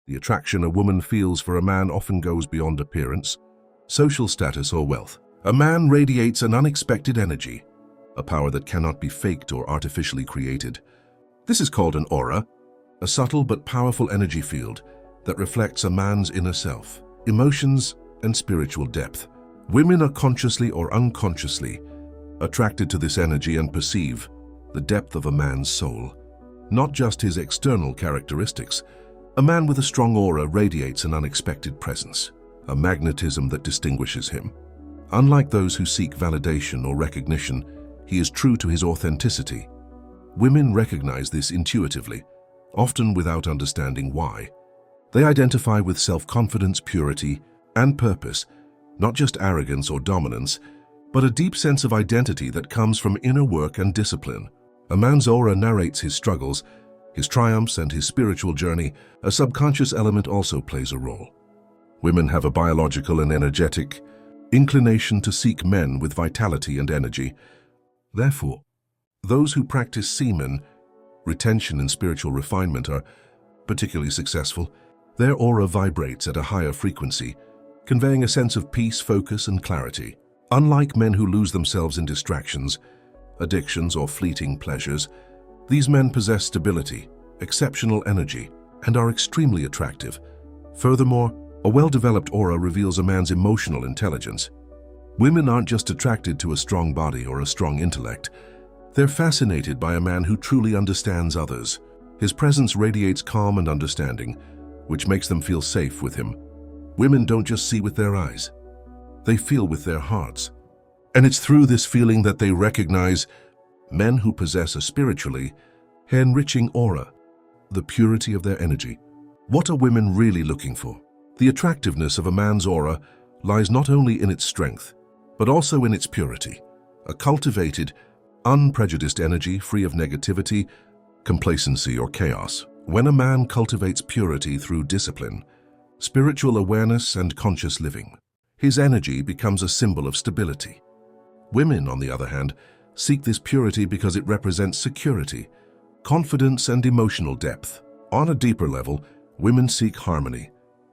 The attraction a woman feels for a man often goes beyond appearance, social status, or wealth. A man radiates an unexpected energy, a power that cannot be faked or artificially created. This is called an aura, a subtle but powerful energy field that reflects a man's inner self, emotions, and spiritual depth. Women are consciously or unconsciously attracted to this energy and perceive the depth of a man's soul, not just his external characteristics. A man with a strong aura radiates an unexpected presence, a magnetism that distinguishes him. Unlike those who seek validation or recognition, he is true to his authenticity. Women recognize this intuitively, often without understanding why. They identify with self-confidence, purity, and purpose, not just arrogance or dominance, but a deep sense of identity that comes from inner work and discipline. A man's aura narrates his struggles, his triumphs, and his spiritual journey. A subconscious element also plays a role. Women have a biological and energetic inclination to seek men with vitality and energy. Therefore, those who practice semen retention and spiritual refinement are particularly successful. Their aura vibrates at a higher frequency, conveying a sense of peace, focus, and clarity. Unlike men who lose themselves in distractions, addictions, or fleeting pleasures, these men possess stability, exceptional energy, and are extremely attractive. Furthermore, a well-developed aura reveals a man's emotional intelligence. Women aren't just attracted to a strong body or a strong intellect. They're fascinated by a man who truly understands others. His presence radiates calm and understanding, which makes them feel safe with him. Women don't just see with their eyes. They feel with their hearts. And it's through this feeling that they recognize men who possess a spiritually enriching aura, the purity of their energy. What are women really looking for? The attractiveness of a man's aura lies not only in its strength, but also in its purity, a cultivated, unprejudiced energy free of negativity, complacency, or chaos. When a man cultivates purity through discipline, spiritual awareness, and conscious living, his energy becomes a symbol of stability. Women, on the other hand, seek this purity because it represents security, confidence, and emotional depth. On a deeper level, women seek harmony.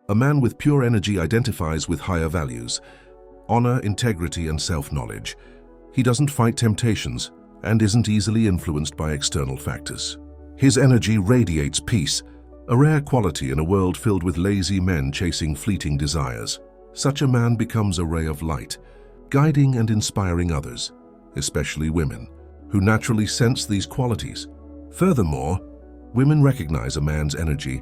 A man with pure energy identifies with higher values, honor, integrity, and self-knowledge. He doesn't fight temptations and isn't easily influenced by external factors. His energy radiates peace, a rare quality in a world filled with lazy men chasing fleeting desires. Such a man becomes a ray of light, guiding and inspiring others, especially women, who naturally sense these qualities. Furthermore, women recognize a man's energy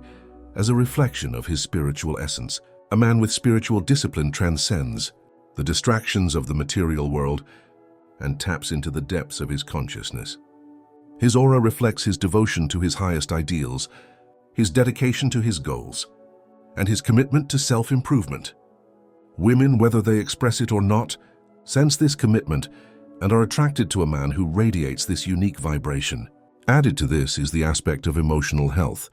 as a reflection of his spiritual essence. A man with spiritual discipline transcends the distractions of the material world and taps into the depths of his consciousness. His aura reflects his devotion to his highest ideals, his dedication to his goals, and his commitment to self-improvement. Women, whether they express it or not, sense this commitment and are attracted to a man who radiates this unique vibration. Added to this is the aspect of emotional health.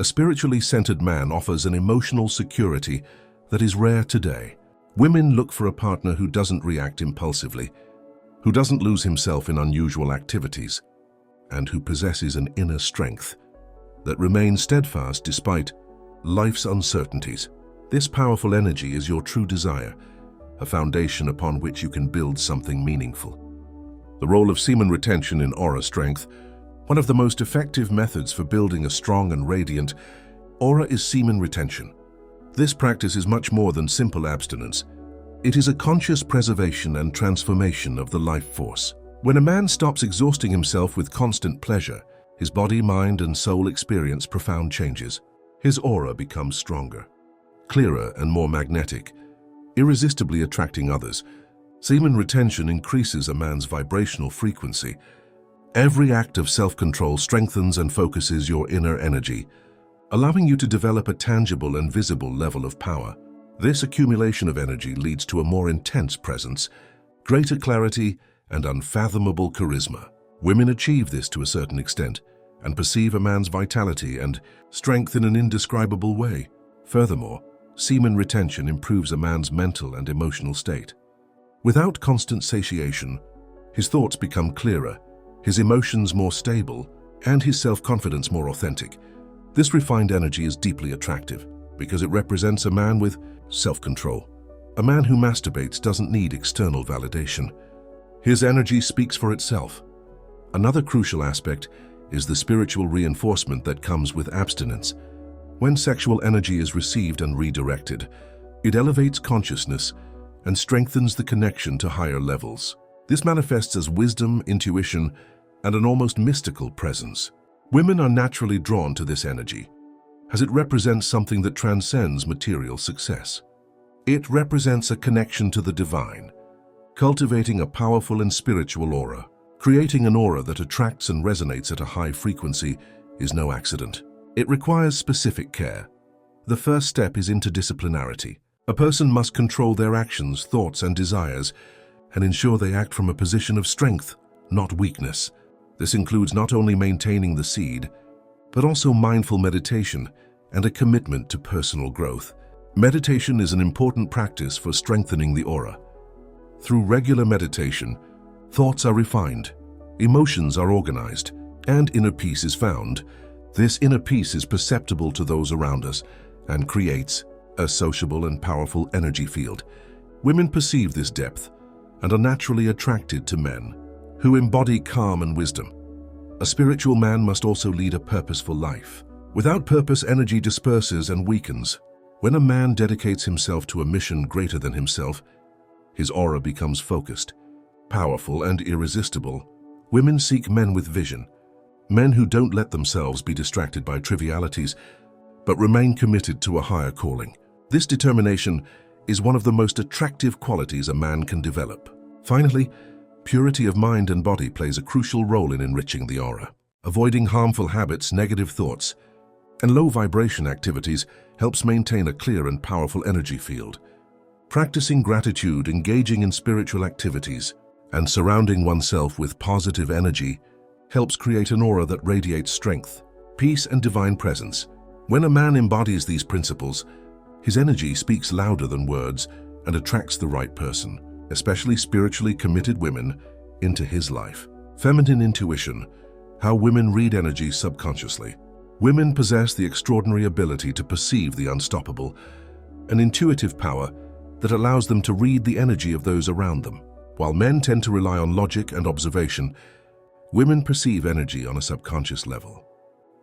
A spiritually centered man offers an emotional security that is rare today. Women look for a partner who doesn't react impulsively, who doesn't lose himself in unusual activities, and who possesses an inner strength that remains steadfast despite life's uncertainties. This powerful energy is your true desire, a foundation upon which you can build something meaningful. The role of semen retention in aura strength. One of the most effective methods for building a strong and radiant aura is semen retention. This practice is much more than simple abstinence. It is a conscious preservation and transformation of the life force. When a man stops exhausting himself with constant pleasure, his body, mind, and soul experience profound changes. His aura becomes stronger, clearer, and more magnetic, irresistibly attracting others. Semen retention increases a man's vibrational frequency. Every act of self-control strengthens and focuses your inner energy, allowing you to develop a tangible and visible level of power. This accumulation of energy leads to a more intense presence, greater clarity, and unfathomable charisma. Women achieve this to a certain extent and perceive a man's vitality and strength in an indescribable way. Furthermore, semen retention improves a man's mental and emotional state. Without constant satiation, his thoughts become clearer, his emotions more stable, and his self-confidence more authentic. This refined energy is deeply attractive. because it represents a man with self-control. A man who masturbates doesn't need external validation. His energy speaks for itself. Another crucial aspect is the spiritual reinforcement that comes with abstinence. When sexual energy is received and redirected, it elevates consciousness and strengthens the connection to higher levels. This manifests as wisdom, intuition, and an almost mystical presence. Women are naturally drawn to this energy, as it represents something that transcends material success. It represents a connection to the divine, cultivating a powerful and spiritual aura. Creating an aura that attracts and resonates at a high frequency is no accident. It requires specific care. The first step is interdisciplinarity. A person must control their actions, thoughts, and desires, and ensure they act from a position of strength, not weakness. This includes not only maintaining the seed, but also mindful meditation and a commitment to personal growth. Meditation is an important practice for strengthening the aura. Through regular meditation, thoughts are refined, emotions are organized, and inner peace is found. This inner peace is perceptible to those around us and creates a sociable and powerful energy field. Women perceive this depth and are naturally attracted to men who embody calm and wisdom. A spiritual man must also lead a purposeful life. Without purpose, energy disperses and weakens. When a man dedicates himself to a mission greater than himself, his aura becomes focused, powerful, and irresistible. Women seek men with vision, men who don't let themselves be distracted by trivialities, but remain committed to a higher calling. This determination is one of the most attractive qualities a man can develop. Finally, purity of mind and body plays a crucial role in enriching the aura. Avoiding harmful habits, negative thoughts, and low vibration activities helps maintain a clear and powerful energy field. Practicing gratitude, engaging in spiritual activities, and surrounding oneself with positive energy helps create an aura that radiates strength, peace, and divine presence. When a man embodies these principles, his energy speaks louder than words and attracts the right person, especially spiritually committed women, into his life. Feminine intuition, how women read energy subconsciously. Women possess the extraordinary ability to perceive the unstoppable, an intuitive power that allows them to read the energy of those around them. While men tend to rely on logic and observation, women perceive energy on a subconscious level.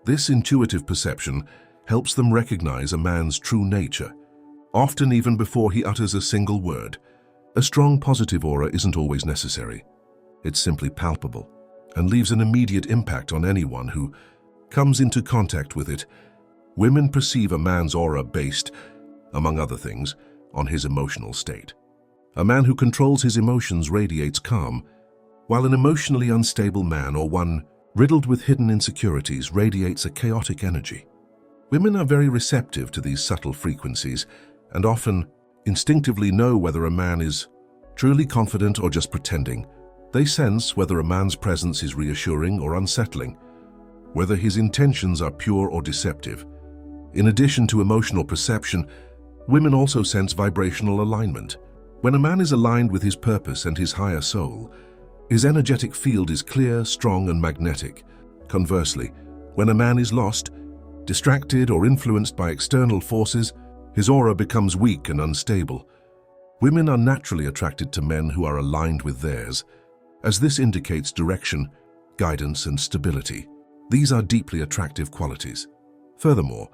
This intuitive perception helps them recognize a man's true nature, often even before he utters a single word. A strong positive aura isn't always necessary. It's simply palpable and leaves an immediate impact on anyone who comes into contact with it. Women perceive a man's aura based, among other things, on his emotional state. A man who controls his emotions radiates calm, while an emotionally unstable man or one riddled with hidden insecurities radiates a chaotic energy. Women are very receptive to these subtle frequencies and often instinctively know whether a man is truly confident or just pretending. They sense whether a man's presence is reassuring or unsettling, whether his intentions are pure or deceptive. In addition to emotional perception, women also sense vibrational alignment. When a man is aligned with his purpose and his higher soul, his energetic field is clear, strong, and magnetic. Conversely, when a man is lost, distracted, or influenced by external forces, his aura becomes weak and unstable. Women are naturally attracted to men who are aligned with theirs, as this indicates direction, guidance, and stability. These are deeply attractive qualities. Furthermore,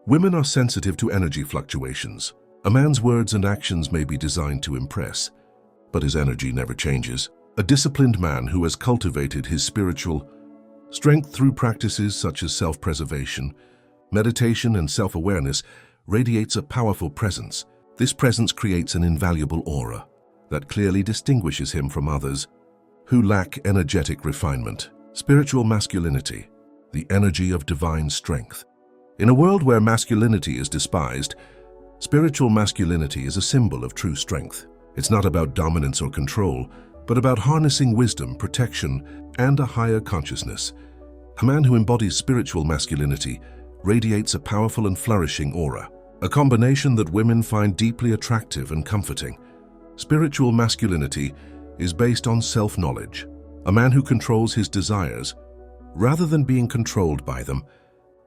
women are sensitive to energy fluctuations. A man's words and actions may be designed to impress, but his energy never changes. A disciplined man who has cultivated his spiritual strength through practices such as self-preservation, meditation, and self-awareness radiates a powerful presence. This presence creates an invaluable aura that clearly distinguishes him from others who lack energetic refinement. Spiritual masculinity, the energy of divine strength. In a world where masculinity is despised, spiritual masculinity is a symbol of true strength. It's not about dominance or control, but about harnessing wisdom, protection, and a higher consciousness. A man who embodies spiritual masculinity radiates a powerful and flourishing aura, a combination that women find deeply attractive and comforting. Spiritual masculinity is based on self-knowledge. A man who controls his desires, rather than being controlled by them,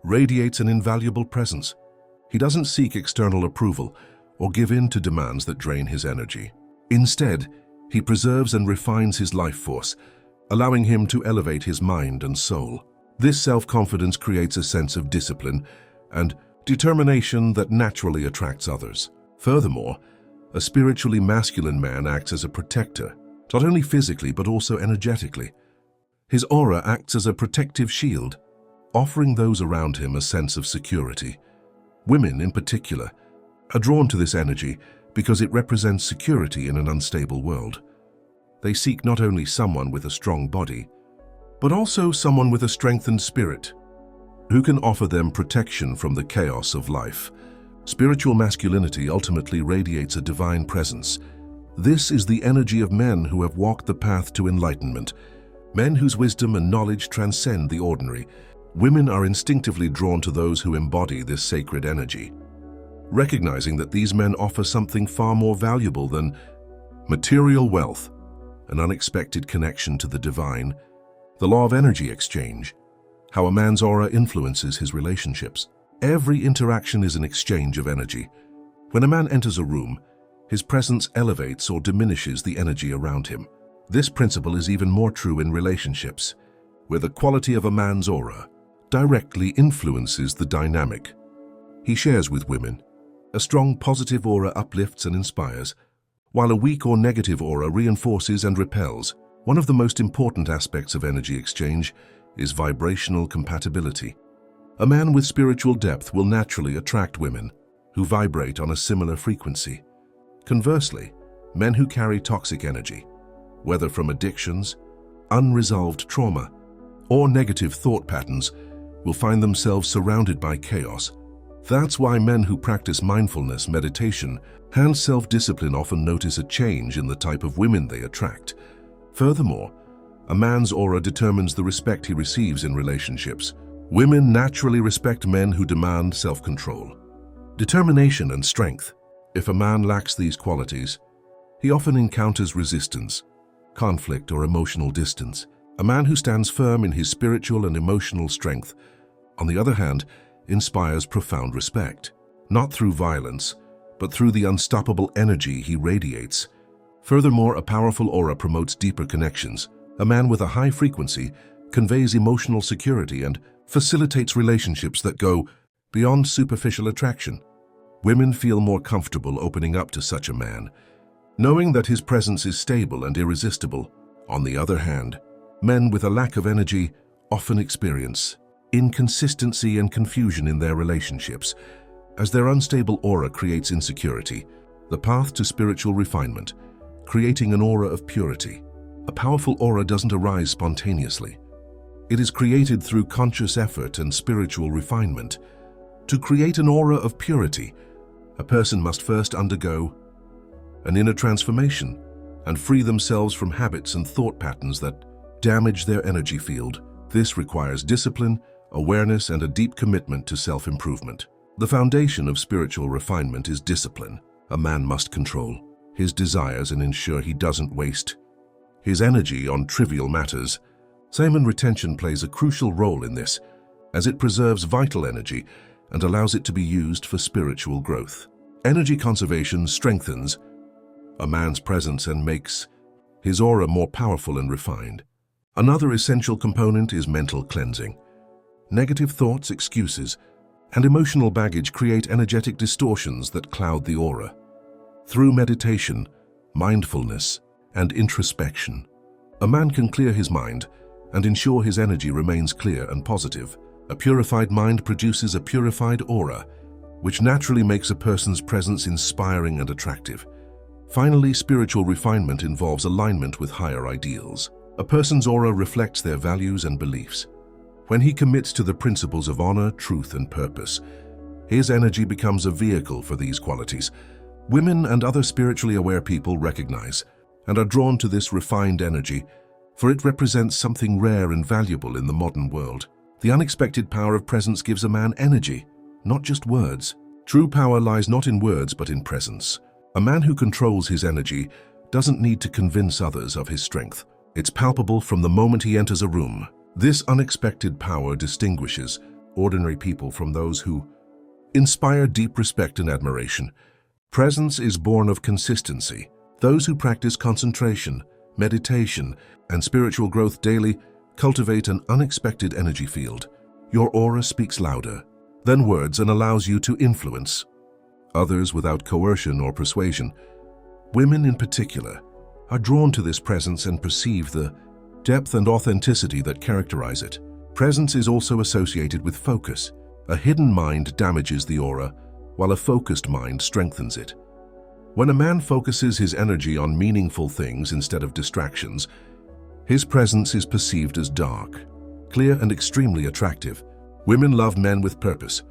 radiates an invaluable presence. He doesn't seek external approval or give in to demands that drain his energy. Instead, he preserves and refines his life force, allowing him to elevate his mind and soul. This self-confidence creates a sense of discipline and determination that naturally attracts others. Furthermore, a spiritually masculine man acts as a protector, not only physically but also energetically. His aura acts as a protective shield, offering those around him a sense of security. Women, in particular, are drawn to this energy because it represents security in an unstable world. They seek not only someone with a strong body, but also someone with a strengthened spirit, who can offer them protection from the chaos of life. Spiritual masculinity ultimately radiates a divine presence. This is the energy of men who have walked the path to enlightenment, men whose wisdom and knowledge transcend the ordinary. Women are instinctively drawn to those who embody this sacred energy, recognizing that these men offer something far more valuable than material wealth, an unexpected connection to the divine, the law of energy exchange, how a man's aura influences his relationships. Every interaction is an exchange of energy. When a man enters a room, his presence elevates or diminishes the energy around him. This principle is even more true in relationships, where the quality of a man's aura directly influences the dynamic he shares with women. A strong positive aura uplifts and inspires, while a weak or negative aura reinforces and repels. One of the most important aspects of energy exchange is vibrational compatibility. A man with spiritual depth will naturally attract women who vibrate on a similar frequency. Conversely, men who carry toxic energy, whether from addictions, unresolved trauma, or negative thought patterns, will find themselves surrounded by chaos. That's why men who practice mindfulness, meditation, and self-discipline often notice a change in the type of women they attract. Furthermore, a man's aura determines the respect he receives in relationships. Women naturally respect men who demand self-control, determination, and strength. If a man lacks these qualities, he often encounters resistance, conflict, or emotional distance. A man who stands firm in his spiritual and emotional strength, on the other hand, inspires profound respect, not through violence, but through the unstoppable energy he radiates. Furthermore, a powerful aura promotes deeper connections. A man with a high frequency conveys emotional security and facilitates relationships that go beyond superficial attraction. Women feel more comfortable opening up to such a man, knowing that his presence is stable and irresistible. On the other hand, men with a lack of energy often experience inconsistency and confusion in their relationships, as their unstable aura creates insecurity. The path to spiritual refinement, creating an aura of purity. A powerful aura doesn't arise spontaneously. It is created through conscious effort and spiritual refinement. To create an aura of purity, a person must first undergo an inner transformation and free themselves from habits and thought patterns that damage their energy field. This requires discipline, awareness, and a deep commitment to self-improvement. The foundation of spiritual refinement is discipline. A man must control his desires and ensure he doesn't waste his energy on trivial matters. Semen retention plays a crucial role in this, as it preserves vital energy and allows it to be used for spiritual growth. Energy conservation strengthens a man's presence and makes his aura more powerful and refined. Another essential component is mental cleansing. Negative thoughts, excuses, and emotional baggage create energetic distortions that cloud the aura. Through meditation, mindfulness, and introspection, a man can clear his mind and ensure his energy remains clear and positive. A purified mind produces a purified aura, which naturally makes a person's presence inspiring and attractive. Finally, spiritual refinement involves alignment with higher ideals. A person's aura reflects their values and beliefs. When he commits to the principles of honor, truth, and purpose, his energy becomes a vehicle for these qualities. Women and other spiritually aware people recognize and are drawn to this refined energy, for it represents something rare and valuable in the modern world. The unexpected power of presence gives a man energy, not just words. True power lies not in words but in presence. A man who controls his energy doesn't need to convince others of his strength. It's palpable from the moment he enters a room. This unexpected power distinguishes ordinary people from those who inspire deep respect and admiration. Presence is born of consistency. Those who practice concentration, meditation, and spiritual growth daily cultivate an unexpected energy field. Your aura speaks louder than words and allows you to influence others without coercion or persuasion. Women in particular are drawn to this presence and perceive the depth and authenticity that characterize it. Presence is also associated with focus. A hidden mind damages the aura, while a focused mind strengthens it. When a man focuses his energy on meaningful things instead of distractions, his presence is perceived as dark, clear, and extremely attractive. Women love men with purpose,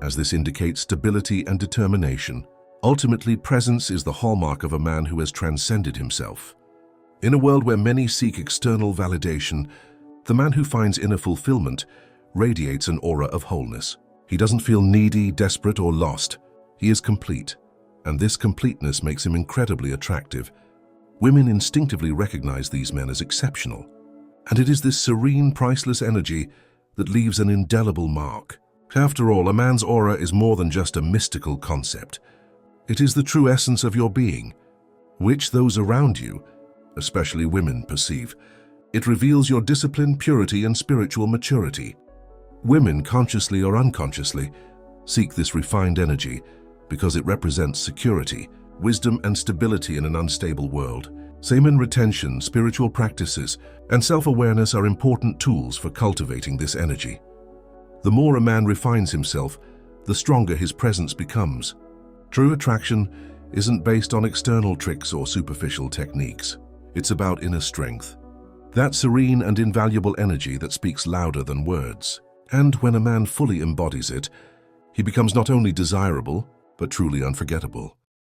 as this indicates stability and determination. Ultimately, presence is the hallmark of a man who has transcended himself. In a world where many seek external validation, the man who finds inner fulfillment radiates an aura of wholeness. He doesn't feel needy, desperate, or lost. He is complete, and this completeness makes him incredibly attractive. Women instinctively recognize these men as exceptional, and it is this serene, priceless energy that leaves an indelible mark. After all, a man's aura is more than just a mystical concept. It is the true essence of your being, which those around you, especially women, perceive. It reveals your discipline, purity, and spiritual maturity. Women, consciously or unconsciously, seek this refined energy because it represents security, wisdom, and stability in an unstable world. Semen retention, spiritual practices, and self-awareness are important tools for cultivating this energy. The more a man refines himself, the stronger his presence becomes. True attraction isn't based on external tricks or superficial techniques. It's about inner strength, that serene and invaluable energy that speaks louder than words. And when a man fully embodies it, he becomes not only desirable, but truly unforgettable.